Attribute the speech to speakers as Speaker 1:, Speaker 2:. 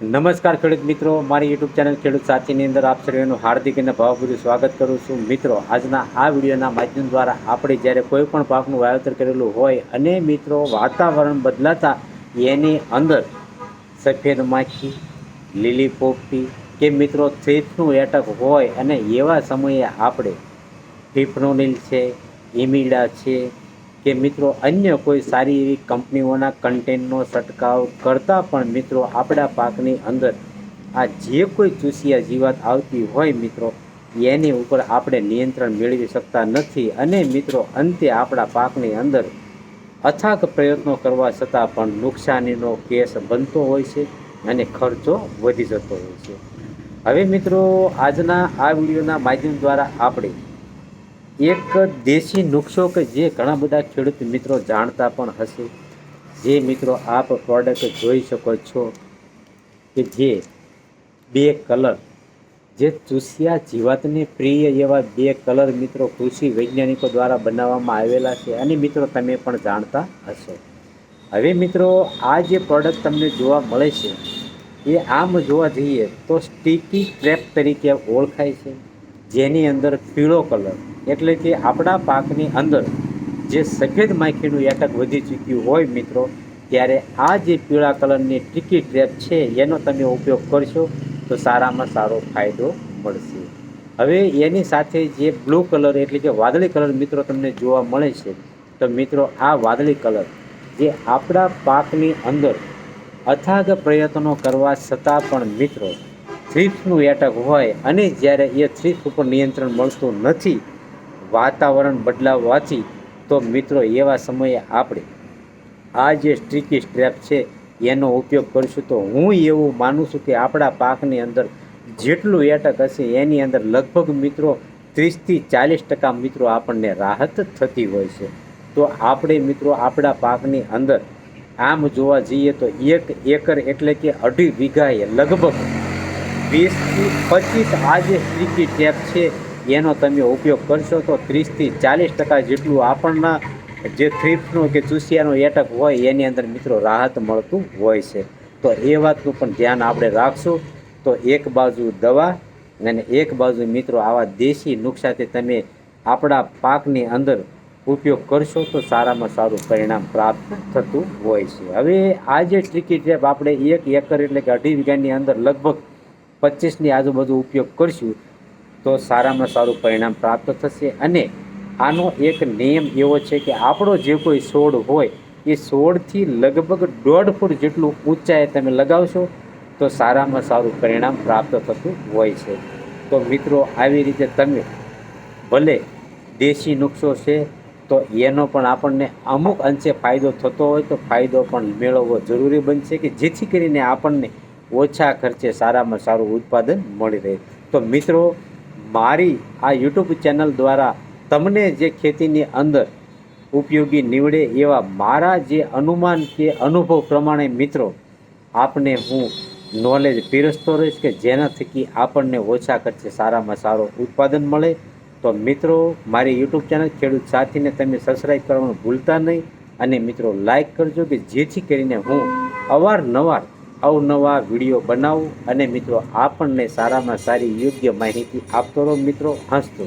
Speaker 1: નમસ્કાર ખેડૂત મિત્રો, મારી યુટ્યુબ ચેનલ ખેડૂત સાથીની અંદર આપ સર્વેનું હાર્દિક અને ભાવભર્યું સ્વાગત કરું છું. મિત્રો, આજના આ વિડીયોના માધ્યમ દ્વારા આપણે જ્યારે કોઈ પણ પાકનું વાવેતર કરેલું હોય અને મિત્રો વાતાવરણ બદલાતા એની અંદર સફેદ માખી, લીલી પોપટી કે મિત્રો થ્રીપ્સનું એટક હોય અને એવા સમયે આપણે ફિપ્રોનિલ છે, ઇમિડા છે કે મિત્રો અન્ય કોઈ સારી એવી કંપનીઓના કન્ટેનનો છંટકાવ કરતાં પણ મિત્રો આપણા પાકની અંદર આ જે કોઈ ચૂસિયા જીવાત આવતી હોય મિત્રો એની ઉપર આપણે નિયંત્રણ મેળવી શકતા નથી અને મિત્રો અંતે આપણા પાકની અંદર અથાગ પ્રયત્નો કરવા છતાં પણ નુકસાનીનો કેસ બનતો હોય છે અને ખર્ચો વધી જતો હોય છે. હવે મિત્રો આજના આ વિડીયોના માધ્યમ દ્વારા આપણે એક દેશી નુસ્ખો કે જે ઘણા બધા ખેડૂત મિત્રો જાણતા પણ હશે, જે મિત્રો આપ પ્રોડક્ટ જોઈ શકો છો કે જે બે કલર, જે ચૂસિયા જીવાતને પ્રિય એવા બે કલર મિત્રો કૃષિ વૈજ્ઞાનિકો દ્વારા બનાવવામાં આવેલા છે અને મિત્રો તમે પણ જાણતા હશો. હવે મિત્રો આ જે પ્રોડક્ટ તમને જોવા મળે છે એ આમ જોવા જઈએ તો સ્ટીકી ટ્રેપ તરીકે ઓળખાય છે, જેની અંદર પીળો કલર એટલે કે આપણા પાકની અંદર જે સફેદ માખીનું એટક વધી ચૂક્યું હોય મિત્રો ત્યારે આ જે પીળા કલરની સ્ટીકી ટ્રેપ છે એનો તમે ઉપયોગ કરશો તો સારામાં સારો ફાયદો મળશે. હવે એની સાથે જે બ્લુ કલર એટલે કે વાદળી કલર મિત્રો તમને જોવા મળે છે, તો મિત્રો આ વાદળી કલર જે આપણા પાકની અંદર અથાગ પ્રયત્નો કરવા છતાં પણ મિત્રો થ્રીપ્સનું એટક હોય અને જ્યારે એ થ્રીપ્સ ઉપર નિયંત્રણ મળતું નથી વાતાવરણ બદલાવવાથી, તો મિત્રો એવા સમયે આપણે આ જે સ્ટીકી સ્ટ્રેપ છે એનો ઉપયોગ કરીશું તો હું એવું માનું છું કે આપણા પાકની અંદર જેટલું એટક હશે એની અંદર લગભગ મિત્રો 30થી 40% મિત્રો આપણને રાહત થતી હોય છે. તો આપણે મિત્રો આપણા પાકની અંદર આમ જોવા જઈએ તો 1 એકર એટલે કે 2.5 વીઘાએ લગભગ 20થી 25 આ જે સ્ટીકી સ્ટ્રેપ છે એનો તમે ઉપયોગ કરશો તો 30થી 40% જેટલું આપણના જે થ્રીપ્સનો કે ચૂસિયાનો એટક હોય એની અંદર મિત્રો રાહત મળતું હોય છે. તો એ વાતનું પણ ધ્યાન આપણે રાખશું. તો એક બાજુ દવા અને એક બાજુ મિત્રો આવા દેશી નુસ્ખાથી તમે આપણા પાકની અંદર ઉપયોગ કરશો તો સારામાં સારું પરિણામ પ્રાપ્ત થતું હોય છે. હવે આ જે સ્ટીકી ટ્રેપ આપણે 1 એકર એટલે કે 2.5 વીઘાની અંદર લગભગ 25ની આજુબાજુ ઉપયોગ કરશું તો સારામાં સારું પરિણામ પ્રાપ્ત થશે. અને આનો એક નિયમ એવો છે કે આપણો જે કોઈ છોડ હોય એ છોડથી લગભગ 1.5 ફૂટ જેટલું ઊંચાઈએ તમે લગાવશો તો સારામાં સારું પરિણામ પ્રાપ્ત થતું હોય છે. તો મિત્રો આવી રીતે તમે ભલે દેશી નુસ્ખો છે તો એનો પણ આપણને અમુક અંશે ફાયદો થતો હોય તો ફાયદો પણ મેળવવો જરૂરી બનશે કે જેથી કરીને આપણને ઓછા ખર્ચે સારામાં સારું ઉત્પાદન મળી રહે. તો મિત્રો મારી આ યુટ્યુબ ચેનલ દ્વારા તમને જે ખેતીની અંદર ઉપયોગી નીવડે એવા મારા જે અનુમાન કે અનુભવ પ્રમાણે મિત્રો આપને હું નોલેજ પીરસતો રહીશ કે જેના થકી આપણને ઓછા ખર્ચે સારામાં સારો ઉત્પાદન મળે. તો મિત્રો મારી યુટ્યુબ ચેનલ ખેડૂત સાથીને તમે સબસ્ક્રાઈબ કરવાનું ભૂલતા નહીં અને મિત્રો લાઈક કરજો કે જેથી કરીને હું અવારનવાર અવનવા વિડીયો બનાવું અને મિત્રો આપણને સારામાં સારી યોગ્ય માહિતી આપતો રહો. મિત્રો હસતો